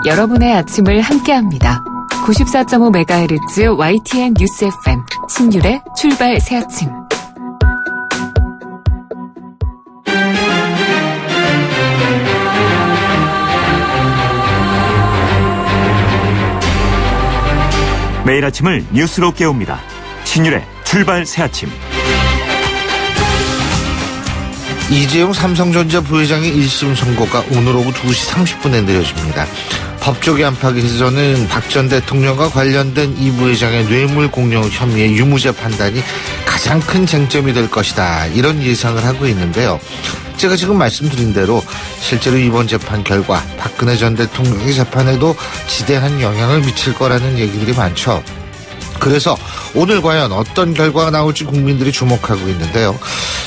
여러분의 아침을 함께합니다. 94.5MHz YTN 뉴스 FM 신율의 출발 새 아침. 매일 아침을 뉴스로 깨웁니다. 신율의 출발 새 아침. 이재용 삼성전자 부회장의 1심 선고가 오늘 오후 2시 30분에 내려집니다. 법조계 안팎에서는 박 전 대통령과 관련된 이 부회장의 뇌물 공여 혐의의 유무죄 판단이 가장 큰 쟁점이 될 것이다, 이런 예상을 하고 있는데요. 제가 지금 말씀드린 대로 실제로 이번 재판 결과 박근혜 전 대통령의 재판에도 지대한 영향을 미칠 거라는 얘기들이 많죠. 그래서 오늘 과연 어떤 결과가 나올지 국민들이 주목하고 있는데요.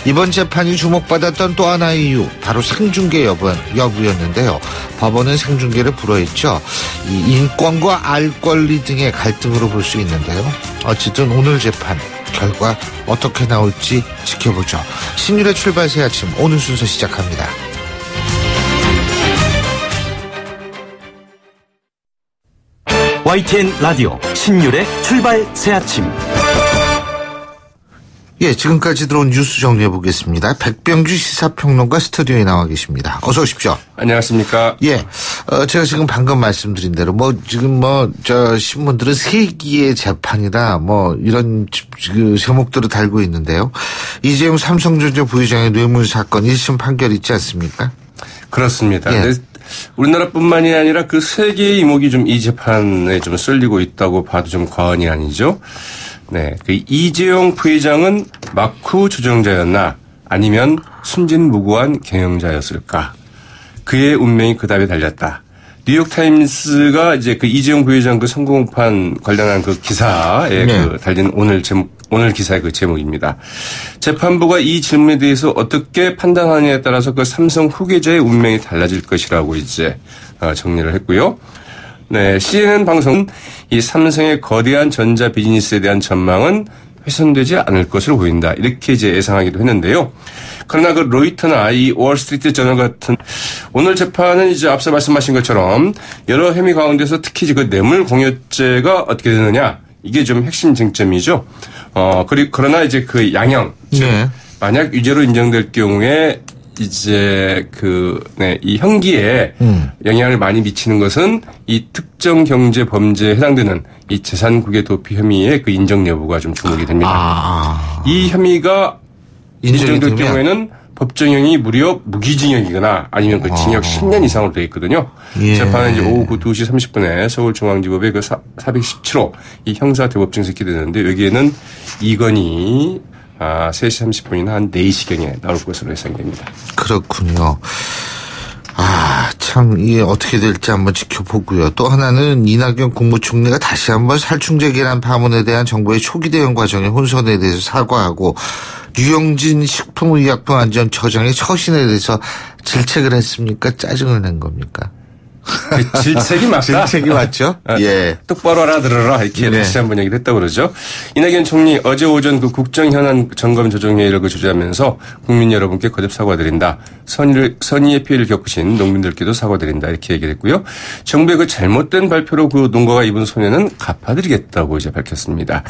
이번 재판이 주목받았던 또 하나의 이유, 바로 생중계 여부였는데요. 법원은 생중계를 불허했죠. 이 인권과 알 권리 등의 갈등으로 볼 수 있는데요. 어쨌든 오늘 재판 결과 어떻게 나올지 지켜보죠. 신율의 출발 새 아침, 오늘 순서 시작합니다. YTN 라디오 신율의 출발 새 아침. 예, 지금까지 들어온 뉴스 정리해 보겠습니다. 백병규 시사평론가 스튜디오에 나와 계십니다. 어서 오십시오. 안녕하십니까. 예, 제가 지금 방금 말씀드린 대로 지금 신문들은 세기의 재판이다 이런 그 제목들을 달고 있는데요. 이재용 삼성전자 부회장의 뇌물 사건 1심 판결 있지 않습니까? 그렇습니다. 예. 우리나라뿐만이 아니라 그 세계의 이목이 좀 이 재판에 좀 쏠리고 있다고 봐도 좀 과언이 아니죠. 네, 그 이재용 부회장은 막후 조정자였나 아니면 순진무구한 경영자였을까? 그의 운명이 그 답에 달렸다. 뉴욕타임스가 이제 그 이재용 부회장 그 선거공판 관련한 그 기사에 그 달린 오늘 기사의 그 제목입니다. 재판부가 이 질문에 대해서 어떻게 판단하느냐에 따라서 그 삼성 후계자의 운명이 달라질 것이라고 이제 정리를 했고요. 네, CNN 방송은 이 삼성의 거대한 전자 비즈니스에 대한 전망은 훼손되지 않을 것으로 보인다, 이렇게 이제 예상하기도 했는데요. 그러나 그 로이터나 이 월스트리트 저널 같은 오늘 재판은 이제 앞서 말씀하신 것처럼 여러 혐의 가운데서 특히 그 뇌물 공여죄가 어떻게 되느냐, 이게 좀 핵심 쟁점이죠. 그러나 이제 그 양형, 즉 만약 유죄로 인정될 경우에 이제 이 형기에 영향을 많이 미치는 것은 이 특정 경제 범죄에 해당되는 이 재산국외 도피 혐의의 그 인정 여부가 좀 주목이 됩니다. 이 혐의가 인정될 경우에는 법정형이 무려 무기징역이거나 아니면 그 징역 10년 이상으로 되어 있거든요. 예. 재판은 이제 오후 2시 30분에 서울중앙지법의 그 417호 이 형사대법정에서 기대되는데, 여기에는 이건희 3시 30분이나 한 4시경에 나올 것으로 예상이 됩니다. 그렇군요. 참, 이게 어떻게 될지 한번 지켜보고요. 또 하나는 이낙연 국무총리가 다시 한번 살충제 계란 파문에 대한 정부의 초기 대응 과정의 혼선에 대해서 사과하고, 류영진 식품의약품안전처장의 처신에 대해서 질책을 했습니까? 짜증을 낸 겁니까? 질책이 맞다. 질책이 맞죠? 예. 똑바로 알아들어라, 이렇게 다시 한번 얘기를 했다고 그러죠. 이낙연 총리 어제 오전 그 국정현안 점검 조정회의를 주재하면서 국민 여러분께 거듭 사과드린다. 선의의 피해를 겪으신 농민들께도 사과드린다, 이렇게 얘기를 했고요. 정부의 그 잘못된 발표로 그 농가가 입은 손해는 갚아드리겠다고 이제 밝혔습니다.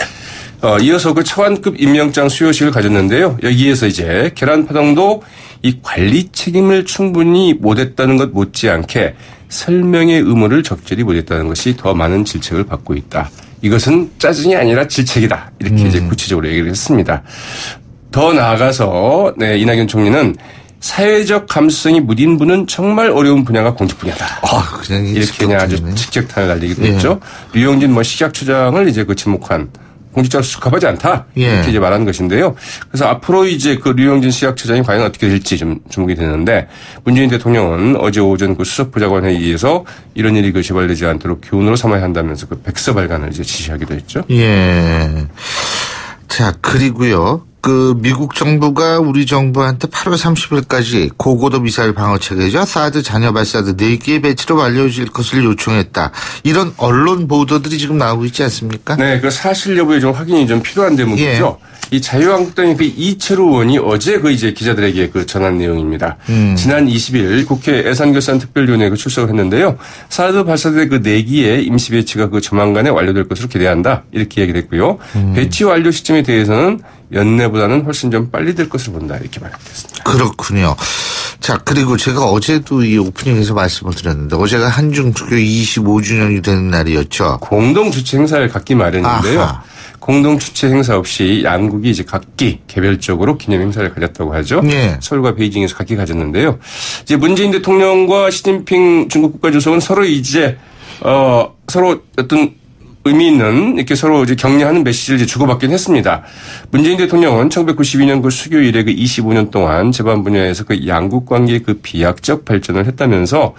이어서 그 차관급 임명장 수여식을 가졌는데요. 여기에서 이제 계란파동도 이 관리 책임을 충분히 못했다는 것 못지않게 설명의 의무를 적절히 못했다는 것이 더 많은 질책을 받고 있다. 이것은 짜증이 아니라 질책이다, 이렇게 이제 구체적으로 얘기를 했습니다. 더 나아가서 이낙연 총리는 사회적 감수성이 무딘 분은 정말 어려운 분야가 공직 분야다. 이렇게 그냥 아주 직격탄을 날리기도 했죠. 류영진 식약처장을 이제 그 지목한 공직자로 적합하지 않다, 이렇게 이제 말하는 것인데요. 그래서 앞으로 이제 그 류영진 식약처장이 과연 어떻게 될지 좀 주목이 되는데, 문재인 대통령은 어제 오전 그 수석보좌관 회의에서 이런 일이 재발되지 않도록 교훈으로 삼아야 한다면서 그 백서 발간을 이제 지시하기도 했죠. 예. 자, 그리고요. 그 미국 정부가 우리 정부한테 8월 30일까지 고고도 미사일 방어 체계죠. 사드 잔여 발사드 4개의 배치로 완료해질 것을 요청했다. 이런 언론 보도들이 지금 나오고 있지 않습니까? 네, 그 사실 여부에 좀 확인이 좀 필요한 대목이죠. 예. 이 자유한국당의 그 이철우 의원이 어제 그 이제 기자들에게 그 전한 내용입니다. 지난 20일 국회 예산결산특별위원회에 출석을 했는데요. 사드 발사대 그 4기의 임시 배치가 그 조만간에 완료될 것으로 기대한다. 이렇게 얘기를 했고요. 배치 완료 시점에 대해서는 연내보다는 훨씬 좀 빨리 될 것으로 본다. 이렇게 말했습니다. 그렇군요. 자, 그리고 제가 어제도 이 오프닝에서 말씀을 드렸는데 어제가 한중특교 25주년이 되는 날이었죠. 공동 주최 행사를 갖기 마련인데요. 아하. 공동 주최 행사 없이 양국이 이제 각기 개별적으로 기념 행사를 가졌다고 하죠. 네. 서울과 베이징에서 각기 가졌는데요. 이제 문재인 대통령과 시진핑 중국 국가주석은 서로 이제 서로 어떤 의미 있는 이렇게 서로 이제 격려하는 메시지를 이제 주고받긴 했습니다. 문재인 대통령은 1992년 그 수교 이래 그 25년 동안 제반 분야에서 그 양국 관계의 그 비약적 발전을 했다면서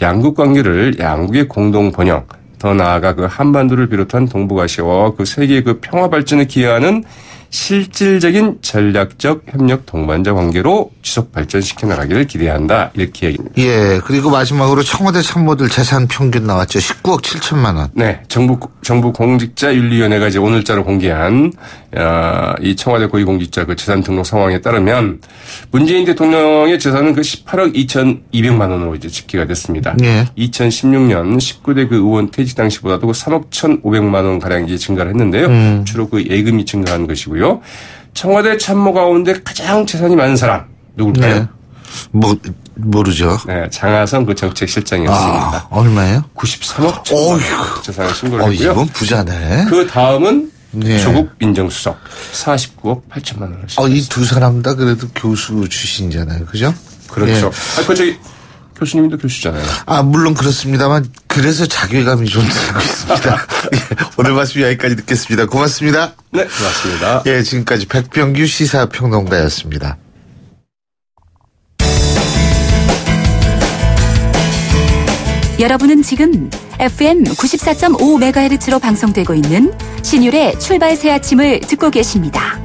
양국 관계를 양국의 공동 번영, 더 나아가 그 한반도를 비롯한 동북아시아와 그 세계의 그 평화 발전에 기여하는 실질적인 전략적 협력 동반자 관계로 지속 발전시켜 나가기를 기대한다. 이렇게 얘기합니다. 예. 그리고 마지막으로 청와대 참모들 재산 평균 나왔죠. 19억 7천만 원. 네. 정부 공직자윤리위원회가 이제 오늘자로 공개한 이 청와대 고위공직자 그 재산 등록 상황에 따르면 문재인 대통령의 재산은 그 18억 2,200만 원으로 이제 집계가 됐습니다. 예. 2016년 19대 그 의원 퇴직 당시보다도 그 3억 1,500만 원 가량 이제 증가를 했는데요. 주로 그 예금이 증가한 것이고요. 청와대 참모 가운데 가장 재산이 많은 사람 누굴까요? 네. 모르죠. 네, 장하성 그 정책실장이었습니다. 얼마예요? 93억 1천만 재산을 신고를 했고요. 이건 부자네. 그 다음은 조국 민정수석 49억 8천만 원을 신고했습니다. 이 두 사람 다 그래도 교수 출신이잖아요, 그죠? 그렇죠. 저기 교수님도 교수잖아요. 물론 그렇습니다만 그래서 자괴감이 좀 들고 있습니다. 오늘 말씀 여기까지 듣겠습니다. 고맙습니다. 네, 고맙습니다. 예, 지금까지 백병규 시사평론가였습니다. 여러분은 지금 FM 94.5MHz로 방송되고 있는 신율의 출발 새 아침을 듣고 계십니다.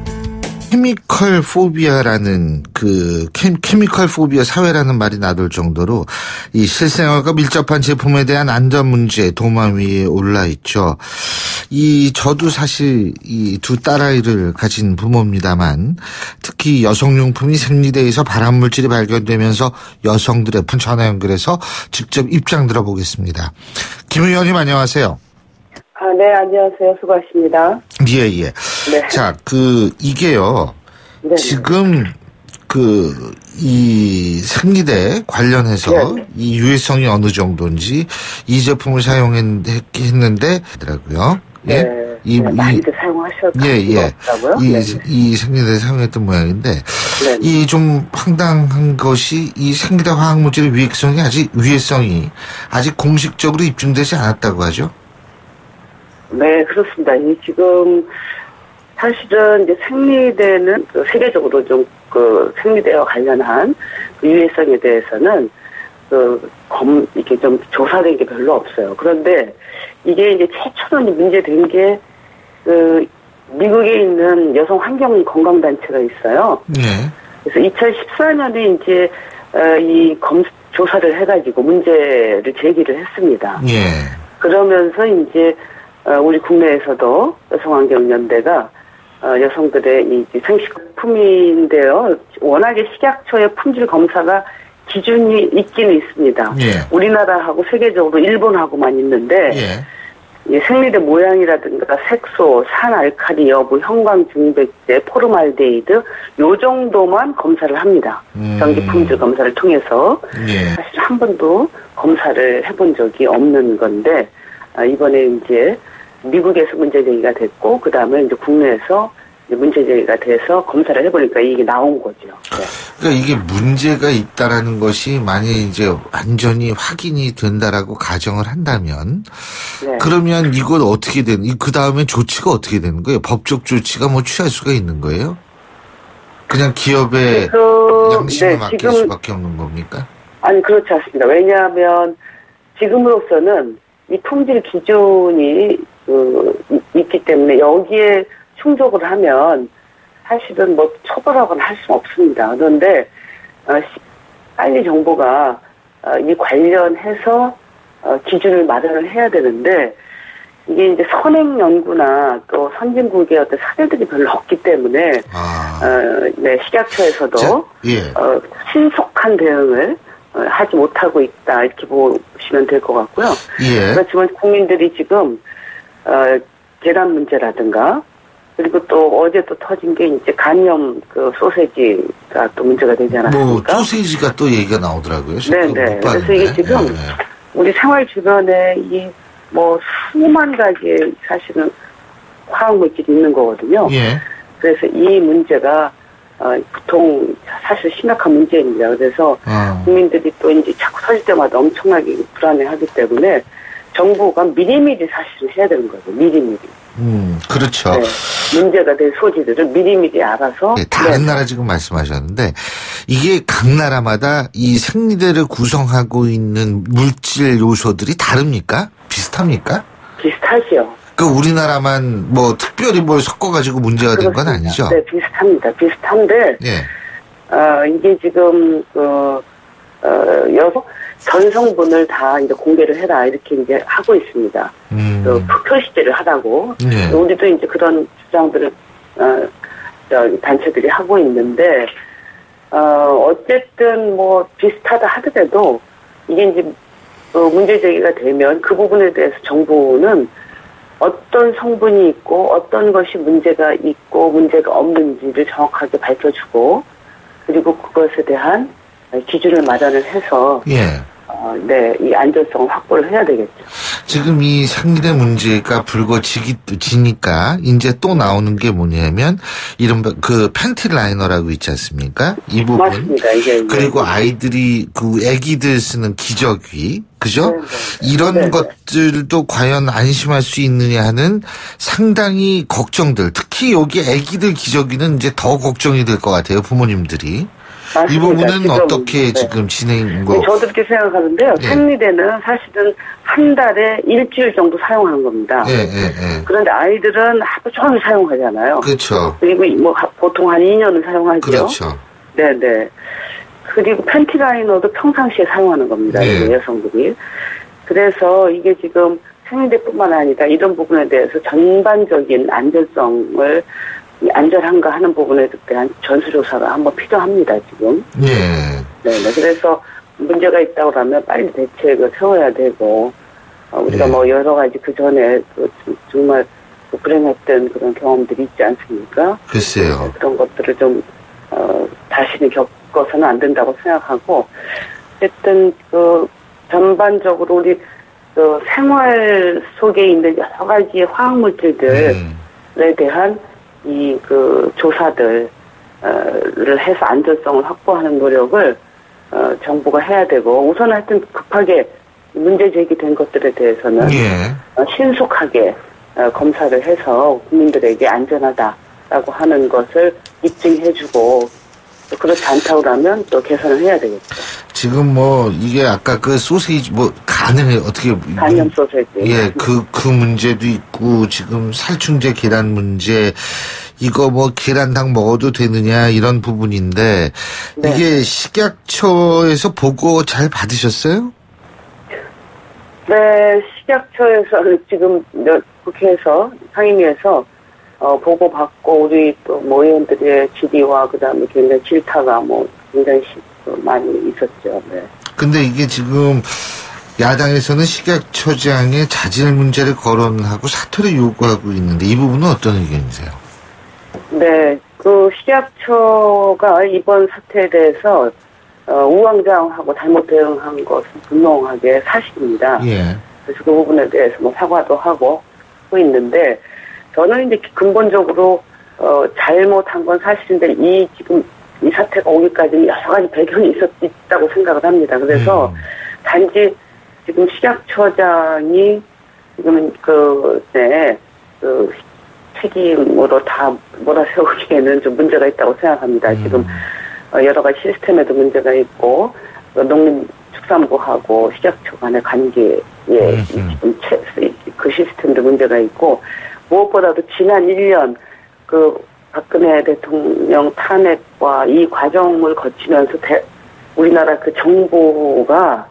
케미컬 포비아라는 케미컬 포비아 사회라는 말이 나돌 정도로 이 실생활과 밀접한 제품에 대한 안전 문제 도마 위에 올라 있죠. 저도 사실 이 두 딸아이를 가진 부모입니다만 특히 여성용품이 생리대에서 발암물질이 발견되면서 여성들의 전화 연결해서 직접 입장 들어보겠습니다. 김 의원님 안녕하세요. 네, 안녕하세요. 수고하십니다. 예. 네. 자, 이게요. 네네. 지금, 이 생리대 관련해서 네네. 이 유해성이 어느 정도인지 이 제품을 사용했는데, 더라고요. 예. 네. 많이들 사용하셨다고요? 예. 이 생리대 사용했던 모양인데, 네네. 이 좀 황당한 것이 이 생리대 화학물질의 유해성이 아직 공식적으로 입증되지 않았다고 하죠? 네, 그렇습니다. 지금 사실은 이제 생리대는 세계적으로 좀 생리대와 관련한 유해성에 대해서는 이렇게 좀 조사된 게 별로 없어요. 그런데 이게 이제 최초로 문제된 게 미국에 있는 여성 환경 건강 단체가 있어요. 네. 그래서 2014년에 이제 조사를 해가지고 문제를 제기를 했습니다. 네. 그러면서 이제 우리 국내에서도 여성환경연대가 여성들의 이 생식품인데요. 워낙에 식약처의 품질 검사가 기준이 있기는 있습니다. 예. 우리나라하고 세계적으로 일본하고만 있는데 이 생리대 모양이라든가 색소, 산알칼리 여부, 형광중백제, 포르말데히드 요 정도만 검사를 합니다. 전기 품질 검사를 통해서 사실 한 번도 검사를 해본 적이 없는 건데 이번에 이제 미국에서 문제 제기가 됐고 그 다음에 이제 국내에서 문제 제기가 돼서 검사를 해보니까 이게 나온 거죠. 네. 그러니까 이게 문제가 있다라는 것이 만약에 이제 완전히 확인이 된다라고 가정을 한다면 그러면 이걸 어떻게 그 다음에 조치가 어떻게 되는 거예요? 법적 조치가 취할 수가 있는 거예요? 그냥 기업의 양심을 맡길 수밖에 없는 겁니까? 아니 그렇지 않습니다. 왜냐하면 지금으로서는 이 품질 기준이 있기 때문에 여기에 충족을 하면 사실은 뭐 처벌하거나 할 수는 없습니다. 그런데 빨리 정부가 이 관련해서 기준을 마련을 해야 되는데 이게 이제 선행 연구나 또 선진국의 어떤 사례들이 별로 없기 때문에 네, 식약처에서도 신속한 대응을 하지 못하고 있다 이렇게 보시면 될 것 같고요. 그렇지만 국민들이 지금 계란 문제라든가 그리고 또 어제 또 터진 게 이제 간염 그 소세지가 또 문제가 되지 않았습니까? 소세지가 또 얘기가 나오더라고요. 네네. 그래서 이게 지금 우리 생활 주변에 이 뭐 수만 가지의 사실은 화학물질이 있는 거거든요. 그래서 이 문제가 보통 사실 심각한 문제입니다. 그래서 국민들이 또 이제 자꾸 터질 때마다 엄청나게 불안해하기 때문에 정부가 미리미리 사실은 해야 되는 거죠. 미리미리. 그렇죠. 네, 문제가 될 소지들을 미리미리 알아서. 네, 다른 나라 지금 말씀하셨는데 이게 각 나라마다 이 생리대를 구성하고 있는 물질 요소들이 다릅니까? 비슷합니까? 비슷하죠. 그 우리나라만 뭐 특별히 뭘 섞어가지고 문제가 된 건 아니죠? 네, 비슷합니다. 비슷한데 이게 지금 전 성분을 다 이제 공개를 해라 이렇게 이제 하고 있습니다. 표시제를 하라고. 우리도 이제 그런 주장들을 단체들이 하고 있는데 어쨌든 뭐 비슷하다 하더라도 이게 이제 문제 제기가 되면 그 부분에 대해서 정부는 어떤 성분이 있고 어떤 것이 문제가 있고 문제가 없는지를 정확하게 밝혀주고 그리고 그것에 대한 기준을 마련을 해서 네, 이 안전성을 확보를 해야 되겠죠. 지금 이 생리대 문제가 불거지니까 이제 또 나오는 게 뭐냐면 이른바 그 팬티 라이너라고 있지 않습니까? 이 부분. 맞습니다. 이게 그리고 아이들이 그 애기들 쓰는 기저귀, 그죠? 네네. 이런 네네. 것들도 과연 안심할 수 있느냐 하는 상당히 걱정들. 특히 여기 애기들 기저귀는 이제 더 걱정이 될 것 같아요, 부모님들이. 맞습니다. 이 부분은 지금, 어떻게 지금 진행거? 저도 그렇게 생각하는데요. 생리대는 사실은 한 달에 일주일 정도 사용하는 겁니다. 그런데 아이들은 하루 종일 사용하잖아요. 그렇죠. 그리고 뭐 보통 한 2년은 사용하죠. 그렇죠. 네네. 그리고 팬티 라이너도 평상시에 사용하는 겁니다. 여성들이. 그래서 이게 지금 생리대뿐만 아니라 이런 부분에 대해서 전반적인 안전성을 안전한가 하는 부분에 대한 전수조사가 한번 필요합니다, 지금. 네. 그래서 문제가 있다고 하면 빨리 대책을 세워야 되고, 우리가 뭐 여러 가지 그 전에 정말 불행했던 그런 경험들이 있지 않습니까? 글쎄요. 그런 것들을 좀, 다시는 겪어서는 안 된다고 생각하고, 어쨌든 전반적으로 우리 생활 속에 있는 여러 가지의 화학물질들에 대한 조사들을 해서 안전성을 확보하는 노력을, 정부가 해야 되고, 우선 하여튼 급하게 문제 제기된 것들에 대해서는, 신속하게, 검사를 해서 국민들에게 안전하다라고 하는 것을 입증해주고, 그렇지 않다고 하면 또 개선을 해야 되겠죠. 지금 뭐, 이게 아까 그 소세지, 가능해요. 어떻게. 간염 소세지. 그 문제도 있고, 지금 살충제 계란 문제, 이거 뭐 계란당 먹어도 되느냐, 이런 부분인데, 이게 식약처에서 보고 잘 받으셨어요? 네, 식약처에서 지금 국회에서, 상임위에서, 보고받고, 우리 또 의원들의 질의와 그 다음에 굉장히 질타가 굉장히 많이 있었죠. 네. 근데 이게 지금 야당에서는 식약처장의 자질 문제를 거론하고 사퇴를 요구하고 있는데 이 부분은 어떤 의견이세요? 네, 식약처가 이번 사태에 대해서 우왕좌왕하고 잘못 대응한 것은 분명하게 사실입니다. 그래서 그 부분에 대해서 사과도 하고 있는데 저는 이제 근본적으로 잘못한 건 사실인데 지금 이 사태가 오기까지는 여러 가지 배경이 있다고 생각을 합니다. 그래서 단지 지금 식약처장이 지금 책임으로 다 몰아세우기에는 좀 문제가 있다고 생각합니다. 지금 여러 가지 시스템에도 문제가 있고 농림축산부하고 식약처 간의 관계에 지금 그 시스템도 문제가 있고 무엇보다도 지난 1년 박근혜 대통령 탄핵과 이 과정을 거치면서 우리나라 그 정부가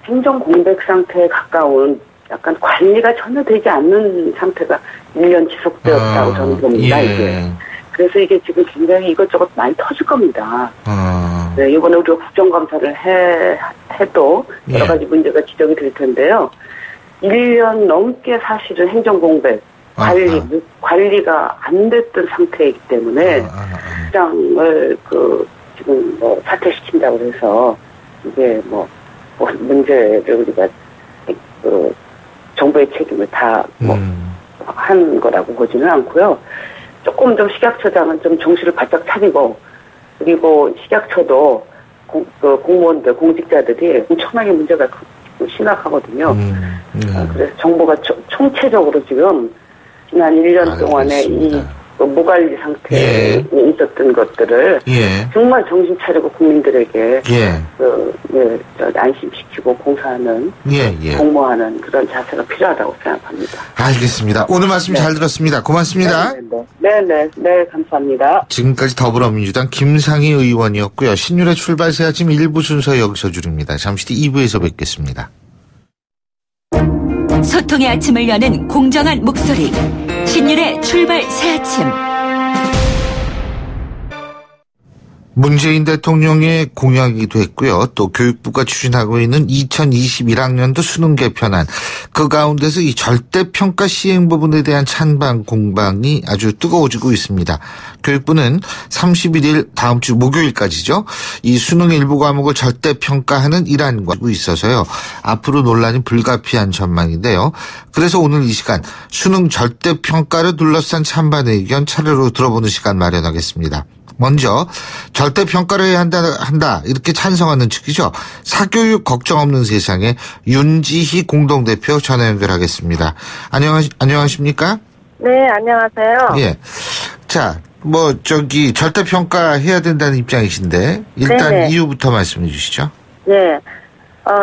행정 공백 상태에 가까운 약간 관리가 전혀 되지 않는 상태가 1년 지속되었다고 저는 봅니다. 예. 이게. 그래서 이게 지금 굉장히 이것저것 많이 터질 겁니다. 네, 이번에 우리가 국정감사를 해도 여러 가지 문제가 지적이 될 텐데요. 1년 넘게 사실은 행정공백, 관리가 안 됐던 상태이기 때문에 시장을 지금 사퇴시킨다고 해서 이게 문제를 우리가 정부의 책임을 다 한 거라고 보지는 않고요. 조금 좀 식약처장은 좀 정신을 바짝 차리고, 그리고 식약처도 공무원들, 공직자들이 엄청나게 문제가 심각하거든요. 그래서 정부가 총체적으로 지금 지난 1년 동안에 이 무관리 상태에 있었던 것들을 정말 정신 차리고 국민들에게 안심시키고 공사하는 공모하는 그런 자세가 필요하다고 생각합니다. 알겠습니다. 오늘 말씀 잘 들었습니다. 고맙습니다. 네, 감사합니다. 지금까지 더불어민주당 김상희 의원이었고요. 신율의 출발 새 아침 1부 순서 여기서 줄입니다. 잠시 뒤 2부에서 뵙겠습니다. 소통의 아침을 여는 공정한 목소리. 신율의 출발 새 아침. 문재인 대통령의 공약이기도 했고요. 또 교육부가 추진하고 있는 2021학년도 수능 개편안, 그 가운데서 이 절대평가 시행 부분에 대한 찬반 공방이 아주 뜨거워지고 있습니다. 교육부는 31일 다음 주 목요일까지죠. 이 수능 일부 과목을 절대평가하는 일환과 있어서요. 앞으로 논란이 불가피한 전망인데요. 그래서 오늘 이 시간 수능 절대평가를 둘러싼 찬반의 의견 차례로 들어보는 시간 마련하겠습니다. 먼저 절대평가를 해야 한다 이렇게 찬성하는 측이죠. 사교육 걱정 없는 세상에 윤지희 공동대표 전화 연결하겠습니다. 안녕하십니까? 네, 안녕하세요. 예. 자, 절대평가 해야 된다는 입장이신데 일단 네네. 이유부터 말씀해 주시죠. 네.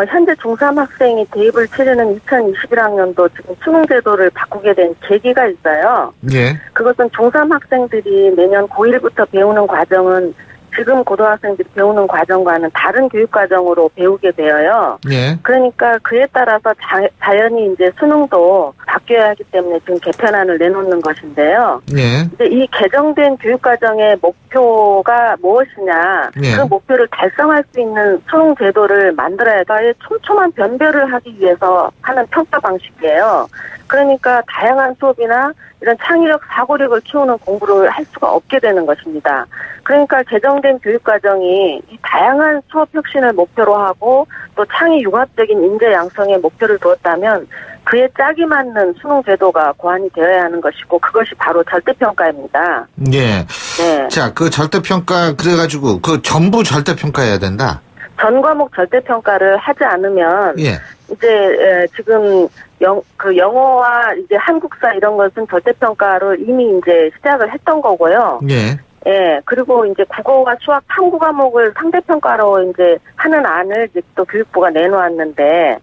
현재 중3 학생이 대입을 치르는 2021학년도 지금 수능 제도를 바꾸게 된 계기가 있어요. 예. 그것은 중3 학생들이 내년 고1부터 배우는 과정은 지금 고등학생들이 배우는 과정과는 다른 교육 과정으로 배우게 되어요. 예. 그러니까 그에 따라서 자연히 이제 수능도 바뀌어야 하기 때문에 지금 개편안을 내놓는 것인데요. 예. 이제 이 개정된 교육 과정의 목표가 무엇이냐, 예. 그 목표를 달성할 수 있는 수능 제도를 만들어야 해서 촘촘한 변별을 하기 위해서 하는 평가 방식이에요. 그러니까 다양한 수업이나 이런 창의력, 사고력을 키우는 공부를 할 수가 없게 되는 것입니다. 그러니까 개정된 교육과정이 이 다양한 수업 혁신을 목표로 하고 또 창의 융합적인 인재 양성에 목표를 두었다면 그에 짝이 맞는 수능 제도가 고안이 되어야 하는 것이고 그것이 바로 절대평가입니다. 예. 네. 자, 그 절대평가 그래가지고 그 전부 절대평가해야 된다. 전 과목 절대평가를 하지 않으면 예. 이제 지금 영어와 이제 한국사 이런 것은 절대평가를 이미 이제 시작을 했던 거고요. 예. 예, 그리고 이제 국어와 수학 탐구 과목을 상대평가로 이제 하는 안을 이제 또 교육부가 내놓았는데,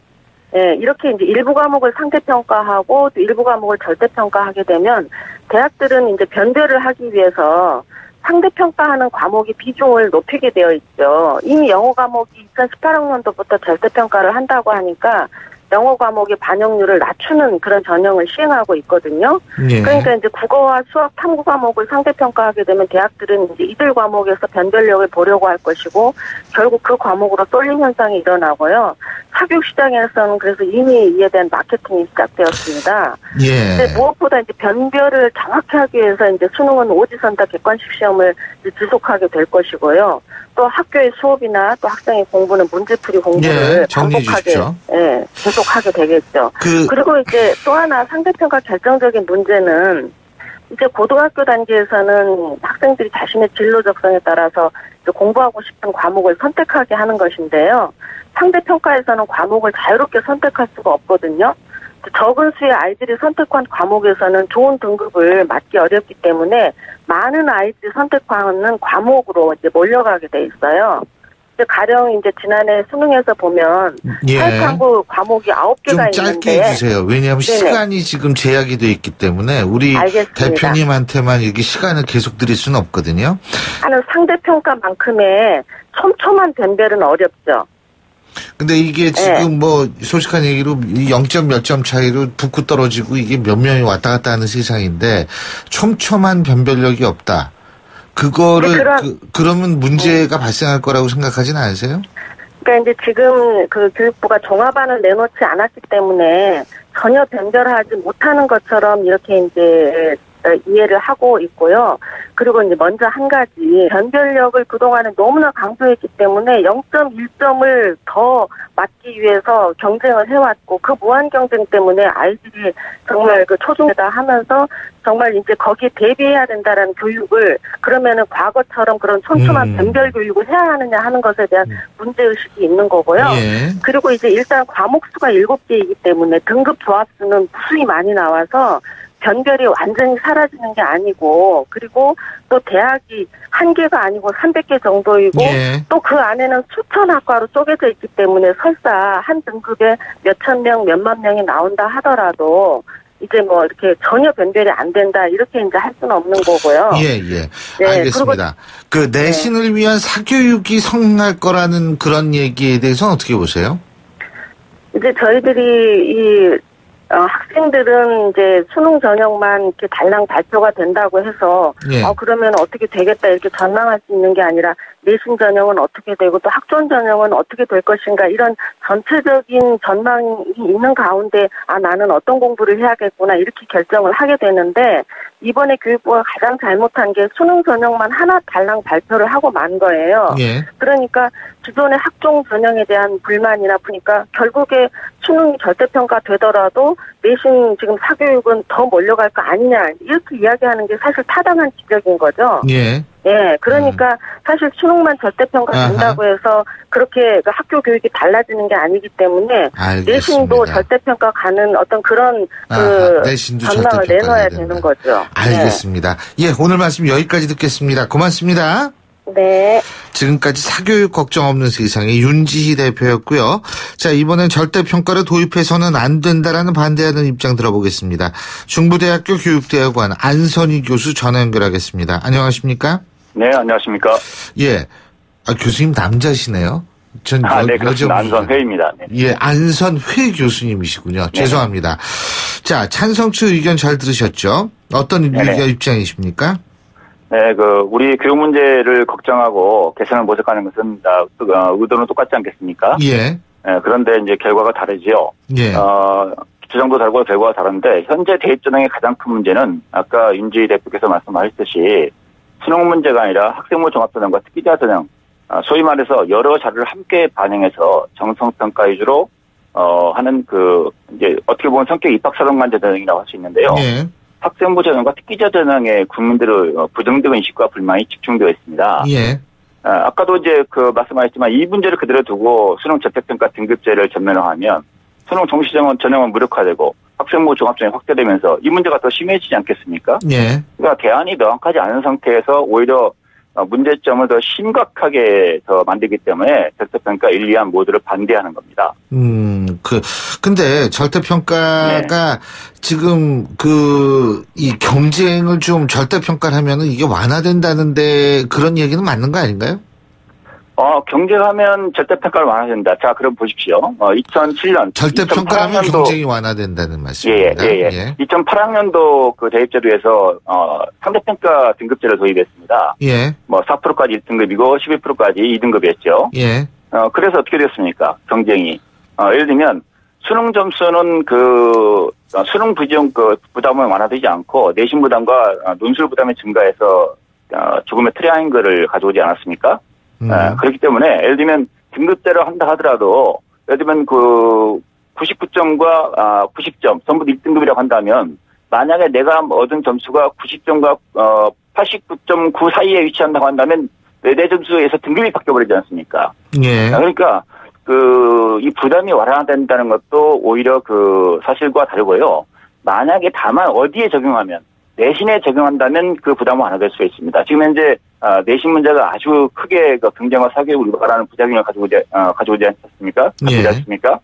예, 이렇게 이제 일부 과목을 상대평가하고 또 일부 과목을 절대평가하게 되면 대학들은 이제 변별을 하기 위해서 상대평가하는 과목의 비중을 높이게 되어 있죠. 이미 영어 과목이 2018학년도부터 절대평가를 한다고 하니까 영어 과목의 반영률을 낮추는 그런 전형을 시행하고 있거든요. 예. 그러니까 이제 국어와 수학 탐구 과목을 상대평가하게 되면 대학들은 이제 이들 과목에서 변별력을 보려고 할 것이고 결국 그 과목으로 쏠림 현상이 일어나고요. 사교육 시장에서는 그래서 이미 이에 대한 마케팅이 시작되었습니다. 예. 근데 무엇보다 이제 변별을 정확히 하기 위해서 이제 수능은 오지선다 객관식 시험을 지속하게 될 것이고요. 또 학교의 수업이나 또 학생의 공부는 문제풀이 공부를 반복하게, 예, 계속하게 되겠죠. 그리고 이제 또 하나 상대평가 결정적인 문제는 이제 고등학교 단계에서는 학생들이 자신의 진로 적성에 따라서 이제 공부하고 싶은 과목을 선택하게 하는 것인데요. 상대평가에서는 과목을 자유롭게 선택할 수가 없거든요. 적은 수의 아이들이 선택한 과목에서는 좋은 등급을 맞기 어렵기 때문에 많은 아이들이 선택하는 과목으로 이제 몰려가게 돼 있어요. 가령 이제 지난해 수능에서 보면 사회탐구 과목이 9개가 좀 짧게 있는데 해주세요. 왜냐하면 네네. 시간이 지금 제약이 돼 있기 때문에 우리 알겠습니다. 대표님한테만 이렇게 시간을 계속 드릴 수는 없거든요. 하는 상대평가만큼의 촘촘한 변별은 어렵죠. 근데 이게 지금 뭐 솔직한 얘기로 0점 몇 점 차이로 붙고 떨어지고 이게 몇 명이 왔다 갔다 하는 세상인데 촘촘한 변별력이 없다. 그거를 그러면 문제가 발생할 거라고 생각하진 않으세요? 그러니까 이제 지금 그 교육부가 종합안을 내놓지 않았기 때문에 전혀 변별하지 못하는 것처럼 이렇게 이제 이해를 하고 있고요. 그리고 이제 먼저 한 가지 변별력을 그동안에 너무나 강조했기 때문에 0.1점을 더 맞기 위해서 경쟁을 해왔고 그 무한 경쟁 때문에 아이들이 정말 그 초중고다 하면서 정말 이제 거기에 대비해야 된다라는 교육을 그러면은 과거처럼 그런 촘촘한 변별 교육을 해야 하느냐 하는 것에 대한 문제의식이 있는 거고요. 그리고 이제 일단 과목 수가 7개이기 때문에 등급 조합수는 무수히 많이 나와서 변별이 완전히 사라지는 게 아니고 그리고 또 대학이 1개가 아니고 300개 정도이고 또 그 안에는 수천 학과로 쪼개져 있기 때문에 설사 한 등급에 몇천 명, 몇만 명이 나온다 하더라도 이제 뭐 이렇게 전혀 변별이 안 된다 이렇게 이제 할 수는 없는 거고요. 네, 알겠습니다. 그 내신을 위한 사교육이 성행할 거라는 그런 얘기에 대해서는 어떻게 보세요? 이제 저희들이 학생들은 이제 수능 전형만 이렇게 달랑 발표가 된다고 해서 그러면 어떻게 되겠다 이렇게 전망할 수 있는 게 아니라 내신 전형은 어떻게 되고 또 학종 전형은 어떻게 될 것인가 이런 전체적인 전망이 있는 가운데 나는 어떤 공부를 해야겠구나 이렇게 결정을 하게 되는데 이번에 교육부가 가장 잘못한 게 수능 전형만 하나 달랑 발표를 하고 만 거예요. 그러니까 기존의 학종 전형에 대한 불만이나 보니까 결국에 수능이 절대평가 되더라도 내신 지금 사교육은 더 몰려갈 거 아니냐 이렇게 이야기하는 게 사실 타당한 지적인 거죠. 그러니까 사실 수능만 절대평가 된다고 해서 그렇게 학교 교육이 달라지는 게 아니기 때문에 내신도 절대평가 가는 어떤 그런 내신도 전망을 내놔야 되는 거죠. 알겠습니다. 오늘 말씀 여기까지 듣겠습니다. 고맙습니다. 네. 지금까지 사교육 걱정 없는 세상의 윤지희 대표였고요. 자, 이번엔 절대평가를 도입해서는 안 된다라는 반대하는 입장 들어보겠습니다. 중부대학교 교육대학원 안선희 교수 전화 연결하겠습니다. 안녕하십니까? 네, 안녕하십니까? 교수님 남자시네요. 전 네, 그렇습니다. 안선회입니다. 안선회 교수님이시군요. 죄송합니다. 자, 찬성추 의견 잘 들으셨죠? 어떤 입장이십니까? 우리 교육 문제를 걱정하고 개선을 모색하는 것은 의도는 똑같지 않겠습니까? 그런데 이제 결과가 다르지요. 주장도 다르고 결과가 다른데 현재 대입 전형의 가장 큰 문제는 아까 윤지희 대표께서 말씀하셨듯이 수능 문제가 아니라 학생부 종합전형과 특기자 전형, 소위 말해서 여러 자료를 함께 반영해서 정성평가 위주로 하는 이제 어떻게 보면 성격 입학사정관제 전형이라고 할 수 있는데요. 학생부 전형과 특기자 전형의 국민들의 부정적 인식과 불만이 집중되어 있습니다. 아까도 이제 말씀하셨지만 이 문제를 그대로 두고 수능 절대평가 등급제를 전면화하면 수능 정시 전형은 무력화되고 학생부 종합전형이 확대되면서 이 문제가 더 심해지지 않겠습니까? 그러니까 대안이 명확하지 않은 상태에서 오히려 문제점을 더 심각하게 더 만들기 때문에 절대평가 1, 2안 모두를 반대하는 겁니다. 근데 절대평가가 지금 이 경쟁을 좀 절대평가를 하면은 이게 완화된다는데 그런 얘기는 맞는 거 아닌가요? 경쟁하면 절대평가를 완화된다. 자, 그럼 보십시오. 2007년. 절대평가하면 경쟁이 완화된다는 말씀입니다. 2008학년도 그 대입제도에서, 상대평가 등급제를 도입했습니다. 4%까지 1등급이고 12%까지 2등급이었죠. 그래서 어떻게 됐습니까? 경쟁이. 예를 들면, 수능 점수는 수능 부담은 완화되지 않고, 내신 부담과 논술 부담이 증가해서, 조금의 트라이앵글을 가져오지 않았습니까? 그렇기 때문에, 예를 들면, 등급제로 한다 하더라도, 예를 들면 99점과 90점, 전부 1등급이라고 한다면, 만약에 내가 얻은 점수가 90점과 89.9 사이에 위치한다고 한다면, 내 점수에서 등급이 바뀌어버리지 않습니까? 그러니까, 이 부담이 완화된다는 것도 오히려 사실과 다르고요. 만약에 다만 어디에 적용하면, 내신에 적용한다면 그 부담을 안 하게 될 수가 있습니다. 지금 현재 내신 문제가 아주 크게 그 경쟁과 사교육을 유발하는 부작용을 가져오지 않습니까? 가져오지 않습니까?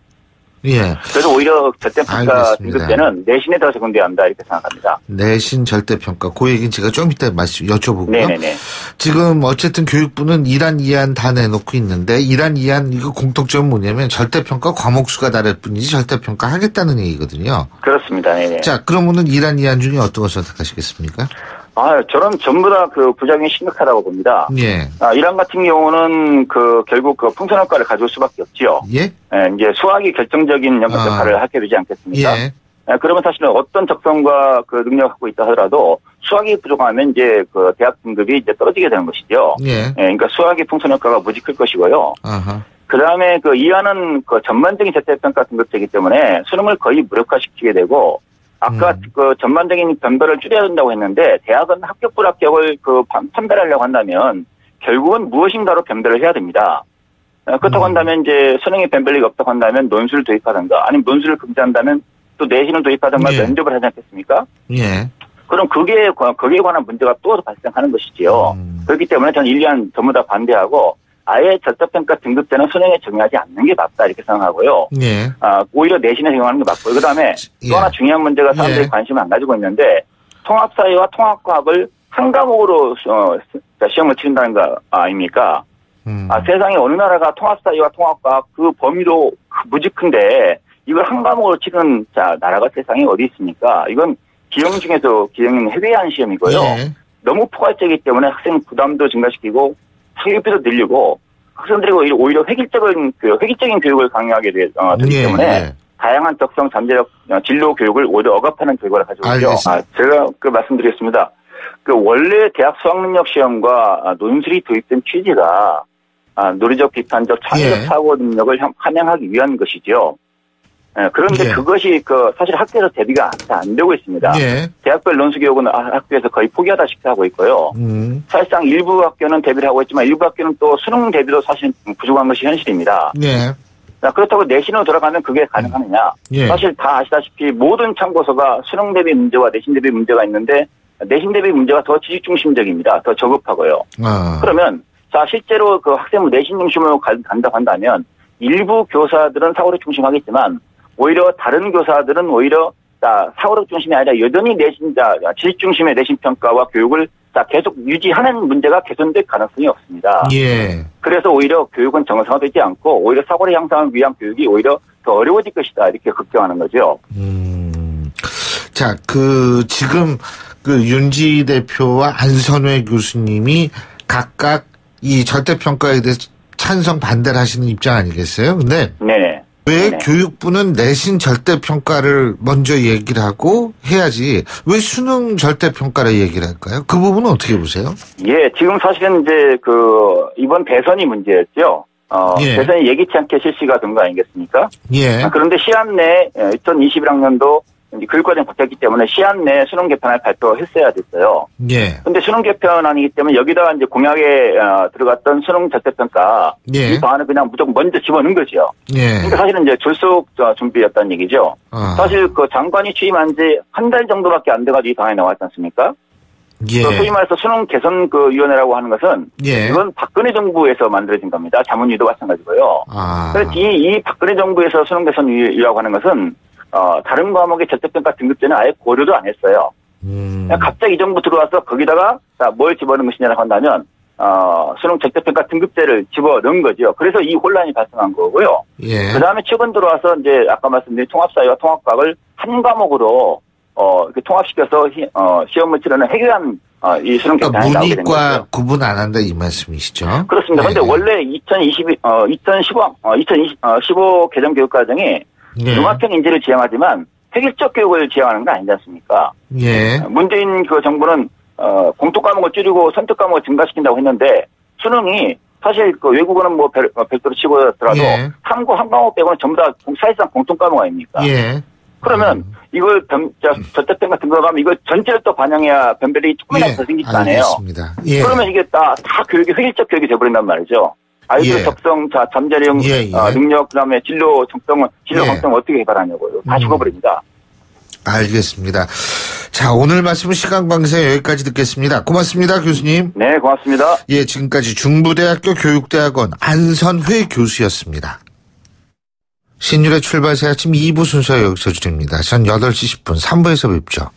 예. 그래서 오히려 절대평가 등급 때는 내신에 더 적용돼야 한다 이렇게 생각합니다. 내신 절대평가. 그 얘기는 제가 좀 이따 여쭤보고요. 네네네. 지금 어쨌든 교육부는 1안, 2안 다 내놓고 있는데 1안, 2안 이거 공통점은 뭐냐면 절대평가 과목 수가 다를 뿐이지 절대평가 하겠다는 얘기거든요. 그렇습니다. 네네. 자, 그러면은 1안, 2안 중에 어떤 걸 선택하시겠습니까? 저는 전부 다 그 부작용이 심각하다고 봅니다. 예. 1안 같은 경우는 결국 풍선 효과를 가져올 수밖에 없지요. 예? 이제 수학이 결정적인 역할을 하게 되지 않겠습니까? 예. 그러면 사실은 어떤 적성과 그 능력을 갖고 있다 하더라도 수학이 부족하면 이제 그 대학 등급이 이제 떨어지게 되는 것이죠. 예. 그러니까 수학의 풍선 효과가 무지 클 것이고요. 그 다음에 그 2안은 그 전반적인 절대평가 등급제이기 때문에 수능을 거의 무력화시키게 되고 아까 그 전반적인 변별을 줄여야 된다고 했는데 대학은 합격 불합격을 판별하려고 한다면 결국은 무엇인가로 변별을 해야 됩니다. 그렇다고 한다면 이제 수능의 변별력이 없다고 한다면 논술을 도입하든가 아니면 논술을 금지한다면 또 내신을 도입하든가 면접을 하지 않겠습니까? 예. 그럼 거기에 관한 문제가 또 발생하는 것이지요. 그렇기 때문에 저는 1, 2안 전부 다 반대하고 아예 절대평가 등급 때는 수능에 적용하지 않는 게 맞다 이렇게 생각하고요. 예. 오히려 내신에 적용하는 게 맞고요. 그다음에 또 하나 중요한 문제가 사람들이 관심을 안 가지고 있는데 통합사회와 통합과학을 한 과목으로 시험을 치른다는 거 아닙니까? 세상에 어느 나라가 통합사회와 통합과학 그 범위도 무지 큰데 이걸 한 과목으로 치는 나라가 세상에 어디 있습니까? 이건 기형 중에서 기형은 해외한 시험이고요. 예. 너무 포괄적이기 때문에 학생 부담도 증가시키고 학력비도 늘리고 학생들이 오히려 획일적인 교육을 강요하게 되기 때문에 다양한 적성, 잠재력, 진로 교육을 오히려 억압하는 결과를 가지고 있죠. 제가 말씀드리겠습니다. 원래 대학 수학능력 시험과 논술이 도입된 취지가 논리적, 비판적, 창의적 사고 능력을 함양하기 위한 것이죠. 그런데 그것이 사실 학교에서 대비가 안 되고 있습니다. 대학별 논술 교육은 학교에서 거의 포기하다시피 하고 있고요. 사실상 일부 학교는 대비를 하고 있지만 일부 학교는 또 수능 대비도 사실 부족한 것이 현실입니다. 그렇다고 내신으로 돌아가면 그게 가능하느냐. 사실 다 아시다시피 모든 참고서가 수능 대비 문제와 내신 대비 문제가 있는데 내신 대비 문제가 더 지식 중심적입니다. 더 저급하고요. 그러면 실제로 그 학생부 내신 중심으로 간다고 한다면 일부 교사들은 사고력 중심하겠지만 오히려 다른 교사들은 오히려 사고력 중심이 아니라 여전히 지식 중심의 내신 평가와 교육을 계속 유지하는 문제가 개선될 가능성이 없습니다. 그래서 오히려 교육은 정상화되지 않고 오히려 사고력 향상을 위한 교육이 오히려 더 어려워질 것이다 이렇게 걱정하는 거죠. 자, 지금 윤지 대표와 안선회 교수님이 각각 이 절대평가에 대해서 찬성 반대를 하시는 입장 아니겠어요? 근데 왜 교육부는 내신 절대평가를 먼저 얘기를 하고 해야지 왜 수능 절대평가를 얘기를 할까요? 그 부분은 어떻게 보세요? 지금 사실은 이제 이번 대선이 문제였죠. 대선이 예기치 않게 실시가 된 거 아니겠습니까? 그런데 시한 내 2021학년도 교육과정이 바뀌었기 때문에 시한 내 수능 개편을 발표했어야 됐어요. 근데 수능 개편안이기 때문에 여기다가 이제 공약에 들어갔던 수능 절대평가 이 방안을 그냥 무조건 먼저 집어넣은 거죠. 그러니까 사실은 이제 졸속 준비였다는 얘기죠. 사실 장관이 취임한 지 한 달 정도밖에 안 돼가지고 이 방안이 나왔지 않습니까? 소위 말해서 수능 개선 위원회라고 하는 것은 이건 박근혜 정부에서 만들어진 겁니다. 자문위도 마찬가지고요. 그래서 이 박근혜 정부에서 수능 개선위라고 하는 것은 다른 과목의 절대평가 등급제는 아예 고려도 안 했어요. 갑자기 이 정부 들어와서 거기다가 뭘 집어넣은 것이냐라고 한다면 수능 절대평가 등급제를 집어넣은 거죠. 그래서 이 혼란이 발생한 거고요. 그 다음에 최근 들어와서 이제 아까 말씀드린 통합사회와 통합과학을 한 과목으로 이렇게 통합시켜서 시험을 치르는 해결한 이 수능 개편이 나오게 된 거죠. 문이과 구분 안 한다 이 말씀이시죠? 그렇습니다. 그런데 원래 2015 개정 교육 과정이 융합형 인재를 지향하지만 획일적 교육을 지향하는 거 아니지 않습니까? 문재인 정부는 공통 과목을 줄이고 선택 과목을 증가시킨다고 했는데 수능이 사실 외국어는 별도로 치고더라도 한국 한 과목 빼고는 전부 다 사실상 공통 과목 아닙니까? 그러면 이걸 절대평가 등급하면 이걸 전체를 또 반영해야 변별이 조금이라도 더 생기지 않아요. 그러면 이게 다 교육이 획일적 교육이 돼버린단 말이죠. 아이들의 적성, 잠재력, 능력, 그다음에 진로 정성을 어떻게 개발하냐고요. 다 죽어버립니다. 알겠습니다. 자, 오늘 말씀은 시간 관계상 여기까지 듣겠습니다. 고맙습니다, 교수님. 네, 고맙습니다. 예, 지금까지 중부대학교 교육대학원 안선회 교수였습니다. 신율의 출발 새 아침 2부 순서 여기서 드립니다. 전 8시 10분 3부에서 뵙죠.